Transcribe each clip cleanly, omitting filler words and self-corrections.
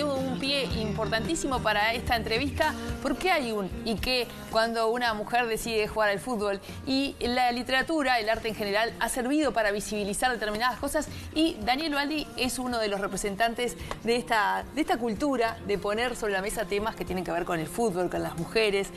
dio un pie importantísimo para esta entrevista. ¿Por qué hay un y qué cuando una mujer decide jugar al fútbol? Y la literatura, el arte en general, ha servido para visibilizar determinadas cosas y Daniel Baldi es uno de los representantes de esta cultura de poner sobre la mesa temas que tienen que ver con el fútbol, con las mujeres.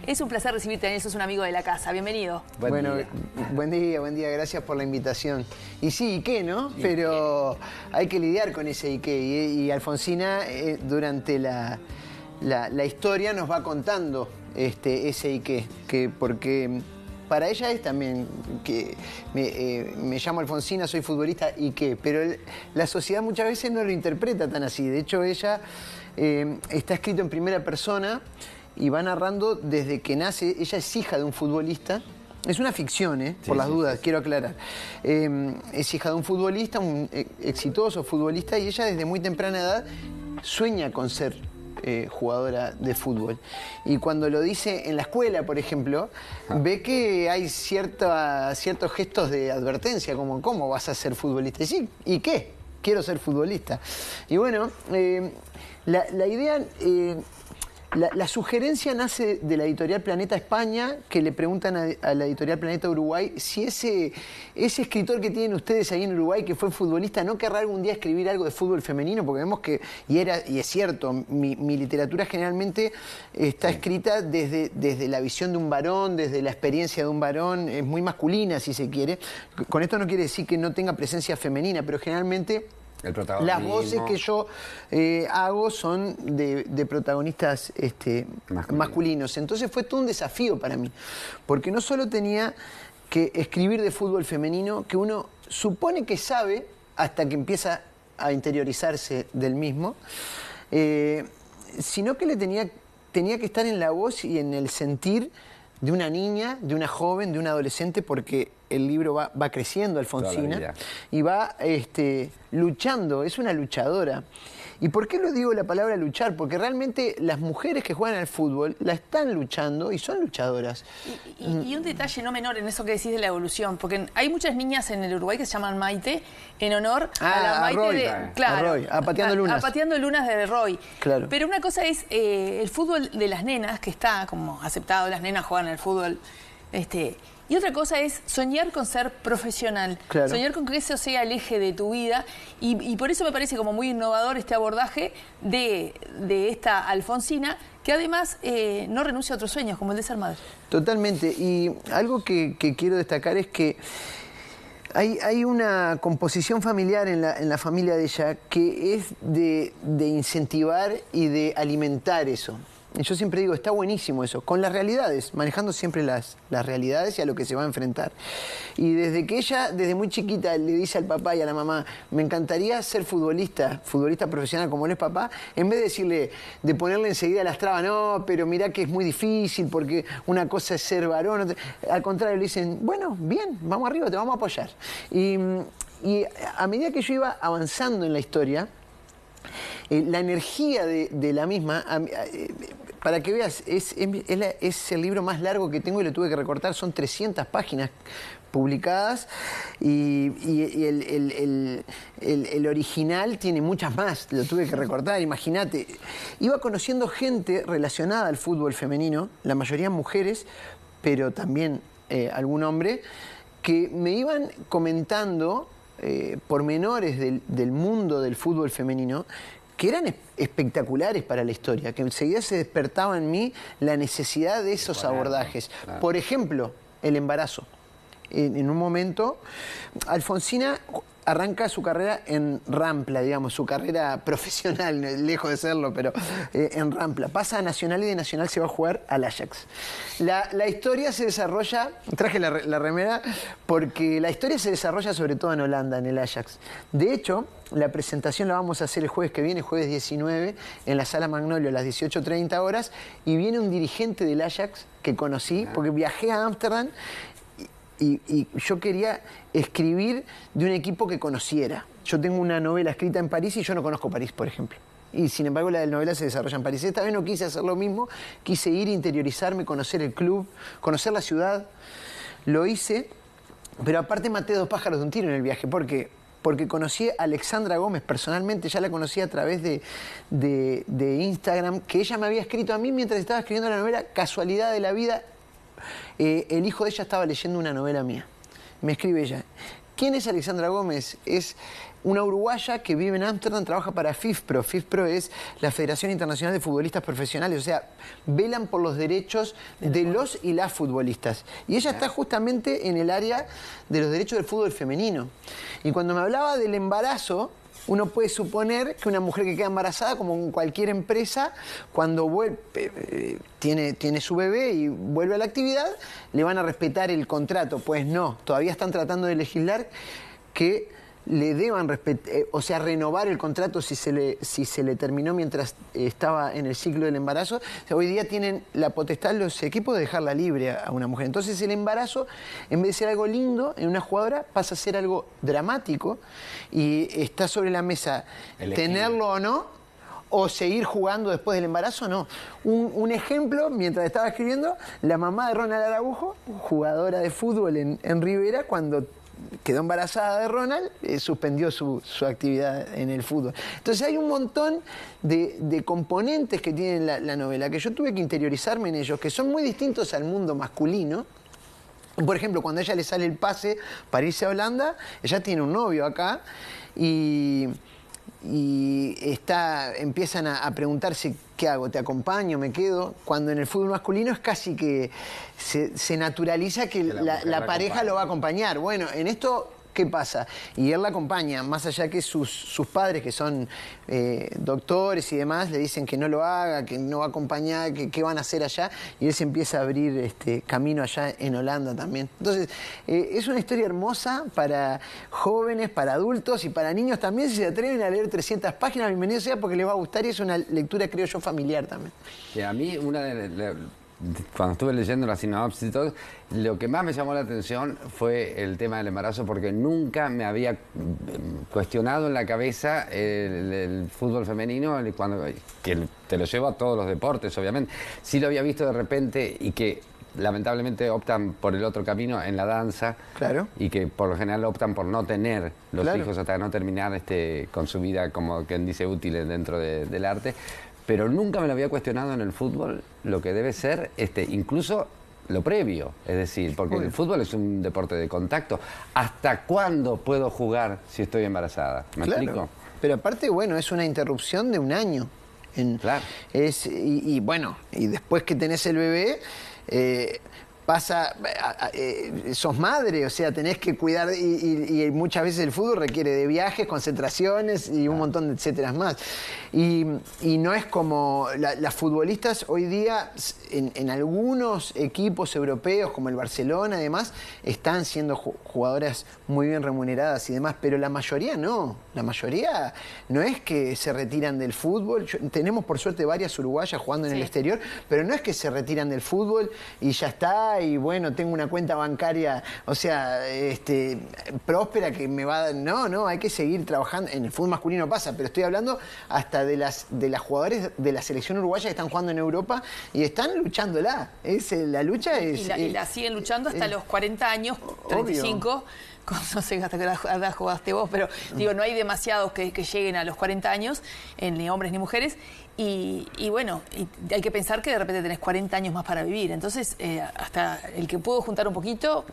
Es un placer recibirte, Daniel, sos un amigo de la casa. Bienvenido. Buen día, gracias por la invitación. Y sí, ¿y qué, no? Pero hay que lidiar con ese ¿y qué? Y Alfonsina, durante la historia, nos va contando ese ¿y qué? Porque para ella es también que me llamo Alfonsina, soy futbolista ¿y qué? Pero la sociedad muchas veces no lo interpreta tan así. De hecho, ella está escrito en primera persona y va narrando desde que nace. Ella es hija de un futbolista. Es una ficción, por las dudas, quiero aclarar. Es hija de un futbolista, un exitoso futbolista, y ella desde muy temprana edad sueña con ser jugadora de fútbol. Y cuando lo dice en la escuela, por ejemplo, ve que hay ciertos gestos de advertencia, como ¿cómo vas a ser futbolista? Y sí, ¿y qué? Quiero ser futbolista. Y bueno, la idea... La sugerencia nace de la editorial Planeta España, que le preguntan a la editorial Planeta Uruguay si ese escritor que tienen ustedes ahí en Uruguay, que fue futbolista, no querrá algún día escribir algo de fútbol femenino, porque vemos que, y es cierto, mi literatura generalmente está escrita desde la visión de un varón, desde la experiencia de un varón, es muy masculina si se quiere. Con esto no quiere decir que no tenga presencia femenina, pero generalmente... Las voces que yo hago son de protagonistas masculinos. Entonces fue todo un desafío para mí, porque no solo tenía que escribir de fútbol femenino, que uno supone que sabe hasta que empieza a interiorizarse del mismo, sino que tenía que estar en la voz y en el sentir de una niña, de una joven, de una adolescente, porque el libro va creciendo, Alfonsina, y va luchando, es una luchadora. ¿Y por qué lo digo la palabra luchar? Porque realmente las mujeres que juegan al fútbol la están luchando y son luchadoras. Y un detalle no menor en eso que decís de la evolución, porque hay muchas niñas en el Uruguay que se llaman Maite, en honor a la Maite Roy, claro, a Pateando Lunas. A Pateando Lunas de Roy. Claro. Pero una cosa es el fútbol de las nenas, que está como aceptado, las nenas juegan al fútbol, y otra cosa es soñar con ser profesional, claro. Soñar con que eso sea el eje de tu vida y por eso me parece como muy innovador este abordaje de esta Alfonsina, que además no renuncia a otros sueños, como el de ser madre. Totalmente, y algo que quiero destacar es que hay una composición familiar en la familia de ella que es de incentivar y de alimentar eso. Yo siempre digo, está buenísimo eso, con las realidades, manejando siempre las realidades y a lo que se va a enfrentar. Y desde que ella, desde muy chiquita, le dice al papá y a la mamá, me encantaría ser futbolista profesional como él es papá, en vez de decirle, de ponerle enseguida las trabas, no, pero mirá que es muy difícil porque una cosa es ser varón, al contrario, le dicen, bueno, bien, vamos arriba, te vamos a apoyar. Y a medida que yo iba avanzando en la historia, la energía de la misma, para que veas, es el libro más largo que tengo y lo tuve que recortar, son 300 páginas publicadas y el original tiene muchas más, lo tuve que recortar, imagínate. Iba conociendo gente relacionada al fútbol femenino, la mayoría mujeres, pero también algún hombre, que me iban comentando pormenores del mundo del fútbol femenino que eran espectaculares para la historia, que enseguida se despertaba en mí la necesidad de esos abordajes. Claro. Por ejemplo, el embarazo. En un momento, Alfonsina arranca su carrera en Rampla, digamos, su carrera profesional, lejos de serlo, pero en Rampla. Pasa a Nacional y de Nacional se va a jugar al Ajax. La historia se desarrolla, traje la remera, porque la historia se desarrolla sobre todo en Holanda, en el Ajax. De hecho, la presentación la vamos a hacer el jueves que viene, jueves 19, en la Sala Magnolio a las 18:30 horas, y viene un dirigente del Ajax que conocí, porque viajé a Ámsterdam, y yo quería escribir de un equipo que conociera. Yo tengo una novela escrita en París y yo no conozco París, por ejemplo. Y sin embargo la novela se desarrolla en París. Esta vez no quise hacer lo mismo, quise ir, interiorizarme, conocer el club, conocer la ciudad. Lo hice, pero aparte maté 2 pájaros de un tiro en el viaje, porque porque conocí a Alexandra Gómez personalmente, ya la conocí a través de Instagram, que ella me había escrito a mí mientras estaba escribiendo la novela, casualidad de la vida, el hijo de ella estaba leyendo una novela mía. Me escribe ella. ¿Quién es Alexandra Gómez? Es una uruguaya que vive en Ámsterdam, trabaja para FIFPro. FIFPro es la Federación Internacional de Futbolistas Profesionales, o sea, velan por los derechos de los y las futbolistas. Y ella está justamente en el área de los derechos del fútbol femenino. Y cuando me hablaba del embarazo, uno puede suponer que una mujer que queda embarazada, como en cualquier empresa, cuando vuelve, tiene su bebé y vuelve a la actividad, le van a respetar el contrato. Pues no, todavía están tratando de legislar que le deban o sea, renovar el contrato si se le terminó mientras estaba en el ciclo del embarazo. O sea, hoy día tienen la potestad los equipos de dejarla libre a una mujer. Entonces el embarazo, en vez de ser algo lindo en una jugadora, pasa a ser algo dramático y está sobre la mesa tenerlo o no, o seguir jugando después del embarazo, no. Un ejemplo, mientras estaba escribiendo, la mamá de Ronald Araujo, jugadora de fútbol en Rivera, cuando quedó embarazada de Ronald, suspendió su actividad en el fútbol. Entonces hay un montón de componentes que tiene la novela, que yo tuve que interiorizarme en ellos, que son muy distintos al mundo masculino. Por ejemplo, cuando a ella le sale el pase para irse a Holanda, ella tiene un novio acá y empiezan a preguntarse qué hago, te acompaño, me quedo, cuando en el fútbol masculino es casi que se naturaliza que la pareja lo va a acompañar. Bueno, en esto, ¿qué pasa? Y él la acompaña, más allá que sus padres, que son doctores y demás, le dicen que no lo haga, que no va a acompañar, que qué van a hacer allá, y él se empieza a abrir camino allá en Holanda también. Entonces, es una historia hermosa para jóvenes, para adultos y para niños también. Si se atreven a leer 300 páginas, bienvenido sea, porque les va a gustar y es una lectura, creo yo, familiar también. Y a mí, cuando estuve leyendo la sinopsis y todo, lo que más me llamó la atención fue el tema del embarazo, porque nunca me había cuestionado en la cabeza el fútbol femenino, que te lo llevo a todos los deportes, obviamente. Sí lo había visto de repente y que lamentablemente optan por el otro camino en la danza. Claro. Y que por lo general optan por no tener los hijos hasta no terminar con su vida, como quien dice, útil dentro del arte. Pero nunca me lo había cuestionado en el fútbol, lo que debe ser incluso lo previo. Es decir, porque el fútbol es un deporte de contacto. ¿Hasta cuándo puedo jugar si estoy embarazada? ¿Me explico? Pero aparte, bueno, es una interrupción de un año. Claro. Y bueno, y después que tenés el bebé, sos madre, o sea, tenés que cuidar y muchas veces el fútbol requiere de viajes, concentraciones y un montón de etcéteras más. Y no es como las futbolistas hoy día en algunos equipos europeos como el Barcelona y demás están siendo jugadoras muy bien remuneradas y demás, pero la mayoría no. La mayoría no es que se retiran del fútbol. Tenemos por suerte varias uruguayas jugando en el exterior, pero no es que se retiran del fútbol y ya está, y bueno, tengo una cuenta bancaria, o sea, próspera que me va a dar. No, hay que seguir trabajando. En el fútbol masculino pasa, pero estoy hablando hasta de las jugadores de la selección uruguaya que están jugando en Europa y están luchándola. La lucha es... Y la siguen luchando hasta los 40 años, 35. Obvio. No sé hasta qué edad jugaste vos, pero digo, no hay demasiados que lleguen a los 40 años, ni hombres ni mujeres, y bueno, hay que pensar que de repente tenés 40 años más para vivir, entonces hasta el que puedo juntar un poquito...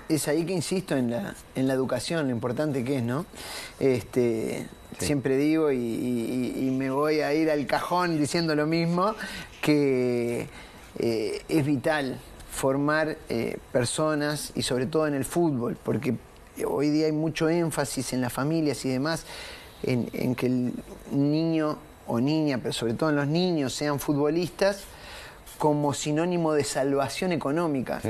Es ahí que insisto en la educación, lo importante que es, ¿no? Siempre digo, y me voy a ir al cajón diciendo lo mismo, que es vital formar personas, y sobre todo en el fútbol, porque hoy día hay mucho énfasis en las familias y demás, en que el niño o niña, pero sobre todo en los niños, sean futbolistas como sinónimo de salvación económica. Sí.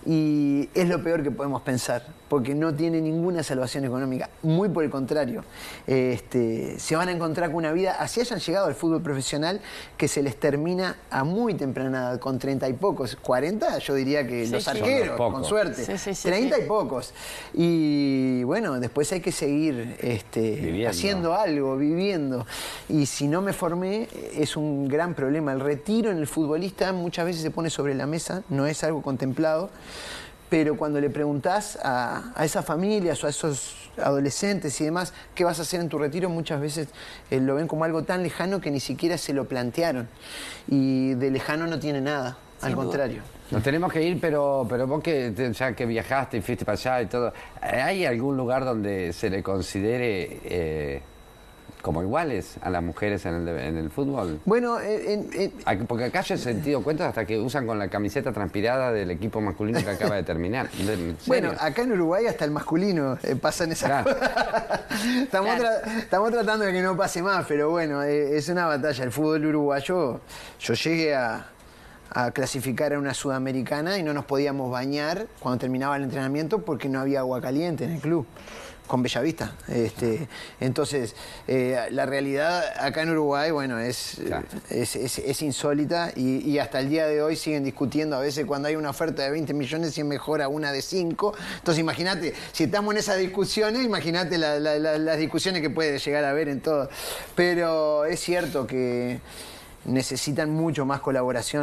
Y es lo peor que podemos pensar, porque no tiene ninguna salvación económica. Muy por el contrario. Se van a encontrar con una vida, así hayan llegado al fútbol profesional, que se les termina a muy temprana edad, con 30 y pocos. 40, yo diría que los arqueros, con suerte. 30 y pocos. Y bueno, después hay que seguir haciendo algo, viviendo. Y si no me formé, es un gran problema. El retiro en el futbolista muchas veces se pone sobre la mesa, no es algo contemplado. Pero cuando le preguntás a esas familias o a esos adolescentes y demás, ¿qué vas a hacer en tu retiro? Muchas veces lo ven como algo tan lejano que ni siquiera se lo plantearon. Y de lejano no tiene nada, al contrario. Nos tenemos que ir, pero vos ya que viajaste y fuiste para allá y todo, ¿hay algún lugar donde se le considere como iguales a las mujeres en el fútbol? Bueno, porque acá yo he sentido cuentos hasta que usan con la camiseta transpirada del equipo masculino que acaba de terminar. Bueno, acá en Uruguay hasta el masculino pasan esas cosas. Estamos tratando de que no pase más, pero bueno, es una batalla. El fútbol uruguayo, yo llegué a clasificar a una sudamericana y no nos podíamos bañar cuando terminaba el entrenamiento porque no había agua caliente en el club, con Bellavista. Entonces, la realidad acá en Uruguay, bueno, es insólita y hasta el día de hoy siguen discutiendo a veces cuando hay una oferta de 20 millones si es mejor a una de 5. Entonces, imagínate, si estamos en esas discusiones, imagínate las discusiones que puede llegar a haber en todo. Pero es cierto que necesitan mucho más colaboración.